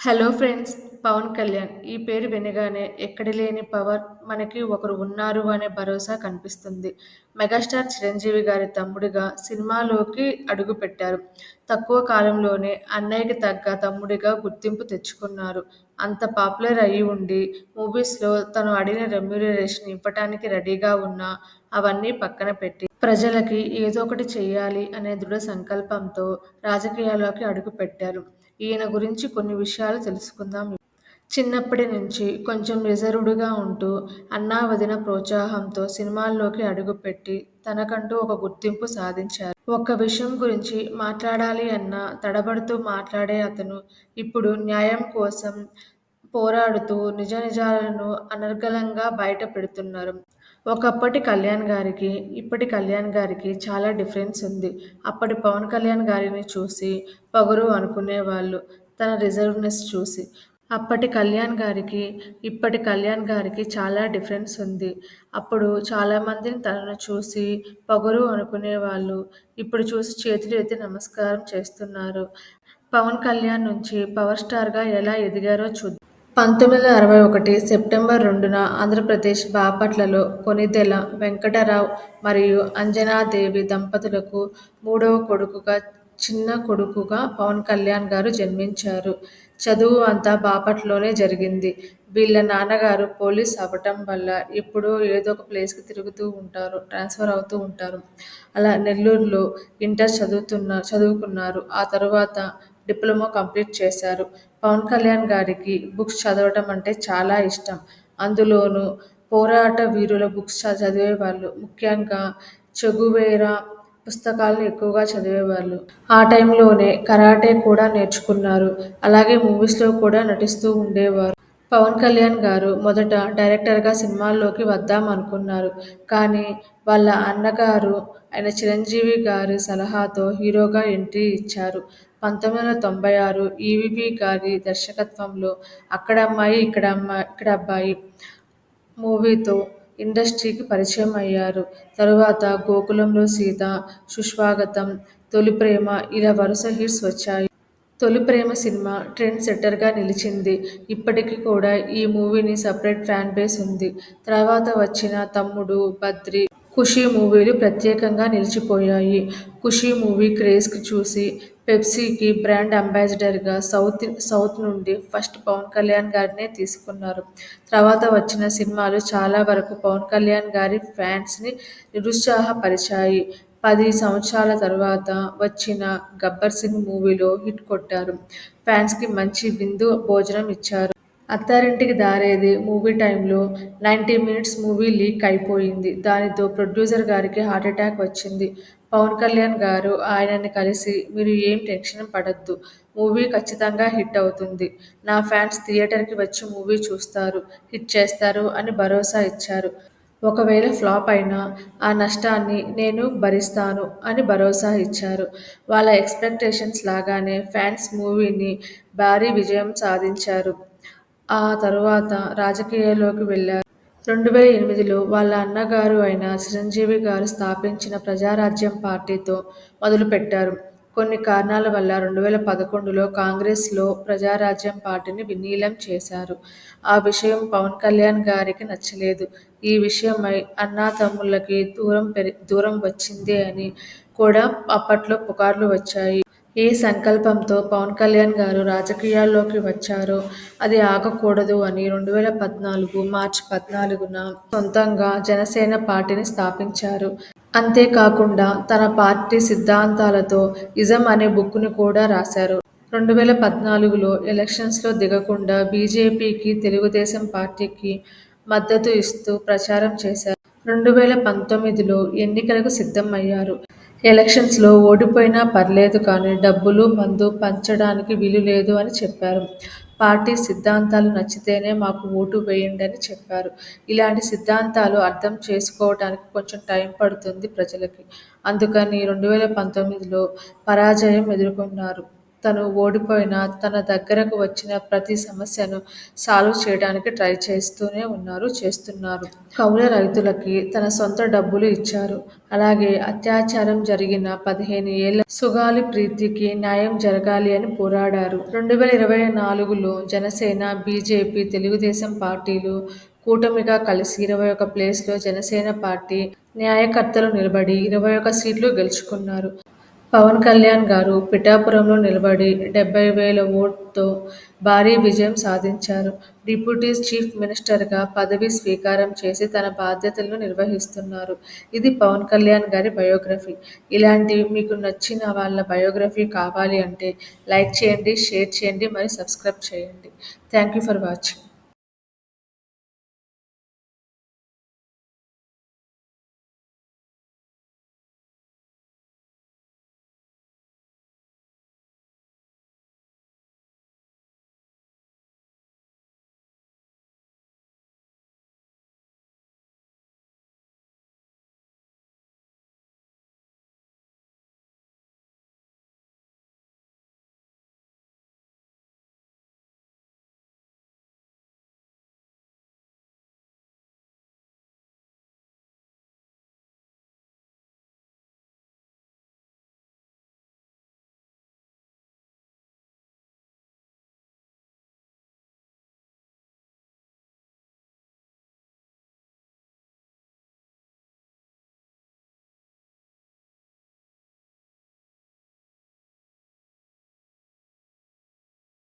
Hello friends! Pawan Kalyan ఈ పేరు వినగానే ఎక్కడ లేని పవర్, మనకి ఒకరు ఉన్నారు అనే భరోసా కనిపిస్తుంది. మెగాస్టార్ చిరంజీవి గారి తమ్ముడిగా సినిమాలోకి అడుగుపెట్టారు. తక్కువ కాలంలోనే అన్నయ్యకి తగ్గ తమ్ముడిగా గుర్తింపు తెచ్చుకున్నారు. అంత పాపులర్ అయి ఉండి మూవీస్‌లో తను అడిగిన రెమ్యూనరేషన్ ఇవ్వటానికి రెడీగా ఉన్నా అవన్నీ పక్కన పెట్టి ప్రజలకి ఏదో ఒకటి చెయ్యాలి అనే దృఢ సంకల్పంతో రాజకీయాల్లోకి అడుగుపెట్టారు. ఈయన గురించి కొన్ని విషయాలు తెలుసుకుందాం. చిన్నప్పటి నుంచి కొంచెం రిజర్వ్డ్‌గా ఉంటూ అన్నా, వదిన ప్రోత్సాహంతో సినిమాల్లోకి అడుగుపెట్టి తనకంటూ ఒక గుర్తింపు సాధించారు. ఒక్క విషయం గురించి మాట్లాడాలి అన్నా తడబడుతూ మాట్లాడే అతను ఇప్పుడు న్యాయం కోసం పోరాడుతూ నిజాలను అనర్గళంగా బయట పెడుతున్నారు. ఒకప్పటి కళ్యాణ్ గారికి, ఇప్పటి కళ్యాణ్ గారికి చాలా డిఫరెన్స్ ఉంది. అప్పటి పవన్ కళ్యాణ్ గారిని చూసి పొగరు అనుకునేవాళ్ళు తన రిజర్వ్‌నెస్ చూసి. అప్పటి కళ్యాణ్ గారికి, ఇప్పటి కళ్యాణ్ గారికి చాలా డిఫరెన్స్ ఉంది. అప్పుడు చాలామందిని తనను చూసి పొగరు అనుకునేవాళ్ళు. ఇప్పుడు చూసి చేతులు ఎత్తి నమస్కారం చేస్తున్నారు. పవన్ కళ్యాణ్ నుంచి పవర్ స్టార్‌గా ఎలా ఎదిగారో చూద్దాం. 1961 సెప్టెంబర్ 2న ఆంధ్రప్రదేశ్ బాపట్లలో కొణిదెల వెంకటరావు మరియు అంజనాదేవి దంపతులకు మూడవ కొడుకుగా, చిన్న కొడుకుగా పవన్ కళ్యాణ్ గారు జన్మించారు. చదువు అంతా బాపట్లలోనే జరిగింది. వీళ్ళ నాన్నగారు పోలీస్ అవ్వటం వల్ల ఎప్పుడూ ఏదో ఒక ప్లేస్‌కి తిరుగుతూ ఉంటారు, ట్రాన్స్‌ఫర్ అవుతూ ఉంటారు. అలా నెల్లూరులో ఇంటర్ చదువుకున్నారు. ఆ తరువాత డిప్లొమా కంప్లీట్ చేశారు. పవన్ కళ్యాణ్ గారికి బుక్స్ చదవటం అంటే చాలా ఇష్టం. అందులోనూ పోరాట వీరుల బుక్స్ చదివేవాళ్ళు. ముఖ్యంగా చెగువేరా పుస్తకాలను ఎక్కువగా చదివేవాళ్ళు. ఆ టైంలోనే కరాటే కూడా నేర్చుకున్నారు. అలాగే మూవీస్‌లో కూడా నటిస్తూ ఉండేవారు. పవన్ కళ్యాణ్ గారు మొదట డైరెక్టర్‌గా సినిమాల్లోకి వద్దాం అనుకున్నారు. కానీ వాళ్ళ అన్నగారు అయిన చిరంజీవి గారి సలహాతో హీరోగా ఎంట్రీ ఇచ్చారు. 1996 ఈవీవి గారి దర్శకత్వంలో 'అక్కడమ్మాయి ఇక్కడబ్బాయి' మూవీతో ఇండస్ట్రీకి పరిచయం అయ్యారు. తరువాత 'గోకులంలో సీత', 'సుస్వాగతం', 'తొలిప్రేమ' ఇలా వరుస హిట్స్ వచ్చాయి. 'తొలిప్రేమ' సినిమా ట్రెండ్ సెట్టర్‌గా నిలిచింది. ఇప్పటికి కూడా ఈ మూవీని సెపరేట్ ఫ్యాన్ బేస్ ఉంది. తర్వాత వచ్చిన 'తమ్ముడు', 'బద్రి', 'ఖుషి' మూవీలు ప్రత్యేకంగా నిలిచిపోయాయి. 'ఖుషి' మూవీ క్రేజ్‌కి చూసి పెప్సీకి బ్రాండ్ అంబాసిడర్‌గా సౌత్ నుండి ఫస్ట్ పవన్ కళ్యాణ్ గారినే తీసుకున్నారు. తర్వాత వచ్చిన సినిమాలు చాలా వరకు పవన్ కళ్యాణ్ గారి ఫ్యాన్స్‌ని నిరుత్సాహపరిచాయి. 10 సంవత్సరాల తరువాత వచ్చిన 'గబ్బర్ సింగ్' మూవీలో హిట్ కొట్టారు. ఫ్యాన్స్‌కి మంచి విందు భోజనం ఇచ్చారు. 'అత్తారింటికి దారేది' మూవీ టైంలో 90 మినిట్స్ మూవీ లీక్ అయిపోయింది. దానితో ప్రొడ్యూసర్ గారికి హార్ట్అటాక్ వచ్చింది. పవన్ కళ్యాణ్ గారు ఆయనని కలిసి మీరు ఏం టెన్షన్ పడొద్దు. మూవీ ఖచ్చితంగా హిట్ అవుతుంది. నా ఫ్యాన్స్ థియేటర్‌కి వచ్చి మూవీ చూస్తారు, హిట్ చేస్తారు అని భరోసా ఇచ్చారు. ఒకవేళ ఫ్లాప్ అయినా ఆ నష్టాన్ని నేను భరిస్తాను అని భరోసా ఇచ్చారు. వాళ్ళ ఎక్స్‌పెక్టేషన్స్ లాగానే ఫ్యాన్స్ మూవీని భారీ విజయం సాధించారు. ఆ తరువాత రాజకీయాల్లోకి వెళ్లారు. 2008లో వాళ్ళ అన్నగారు అయిన చిరంజీవి గారు స్థాపించిన ప్రజారాజ్యం పార్టీతో మొదలుపెట్టారు. కొన్ని కారణాల వల్ల 2011లో కాంగ్రెస్‌లో ప్రజారాజ్యం పార్టీని విలీనం చేశారు. ఆ విషయం పవన్ కళ్యాణ్ గారికి నచ్చలేదు. ఈ విషయమై అన్నాతమ్ముళ్ళకి దూరం వచ్చిందే అని కూడా అప్పట్లో పుకార్లు వచ్చాయి. ఏ సంకల్పంతో పవన్ కళ్యాణ్ గారు రాజకీయాల్లోకి వచ్చారో అది ఆగకూడదు అని 2014 మార్చి 14న సొంతంగా జనసేన పార్టీని స్థాపించారు. అంతేకాకుండా తన పార్టీ సిద్ధాంతాలతో 'ఇజం' అనే బుక్కుని కూడా రాశారు. 2014లో ఎలక్షన్స్‌లో దిగకుండా బీజేపీకి, తెలుగుదేశం పార్టీకి మద్దతు ఇస్తూ ప్రచారం చేశారు. 2019లో ఎన్నికలకు సిద్ధం అయ్యారు. ఎలక్షన్స్‌లో ఓడిపోయినా పర్లేదు కానీ డబ్బులు, మందు పంచడానికి వీలు లేదు అని చెప్పారు. పార్టీ సిద్ధాంతాలు నచ్చితేనే మాకు ఓటు వేయండని చెప్పారు. ఇలాంటి సిద్ధాంతాలు అర్థం చేసుకోవటానికి కొంచెం టైం పడుతుంది ప్రజలకి. అందుకని 2019లో పరాజయం ఎదుర్కొన్నారు. తను ఓడిపోయినా తన దగ్గరకు వచ్చిన ప్రతి సమస్యను సాల్వ్ చేయడానికి ట్రై చేస్తున్నారు. కౌలు రైతులకి తన సొంత డబ్బులు ఇచ్చారు. అలాగే అత్యాచారం జరిగిన 15 ఏళ్ల సుగాలి ప్రీతికి న్యాయం జరగాలి అని పోరాడారు. 2024లో జనసేన, బీజేపీ, తెలుగుదేశం పార్టీలు కూటమిగా కలిసి 21 ప్లేస్లో జనసేన పార్టీ న్యాయకర్తలు నిలబడి 21 సీట్లు గెలుచుకున్నారు. పవన్ కళ్యాణ్ గారు పిఠాపురంలో నిలబడి 70,000 ఓట్తో భారీ విజయం సాధించారు. డిప్యూటీ చీఫ్ మినిస్టర్గా పదవీ స్వీకారం చేసి తన బాధ్యతలను నిర్వహిస్తున్నారు. ఇది పవన్ కళ్యాణ్ గారి బయోగ్రఫీ. ఇలాంటివి మీకు నచ్చిన వాళ్ళ బయోగ్రఫీ కావాలి అంటే లైక్ చేయండి, షేర్ చేయండి, మరియు సబ్స్క్రైబ్ చేయండి. Thank you for watching.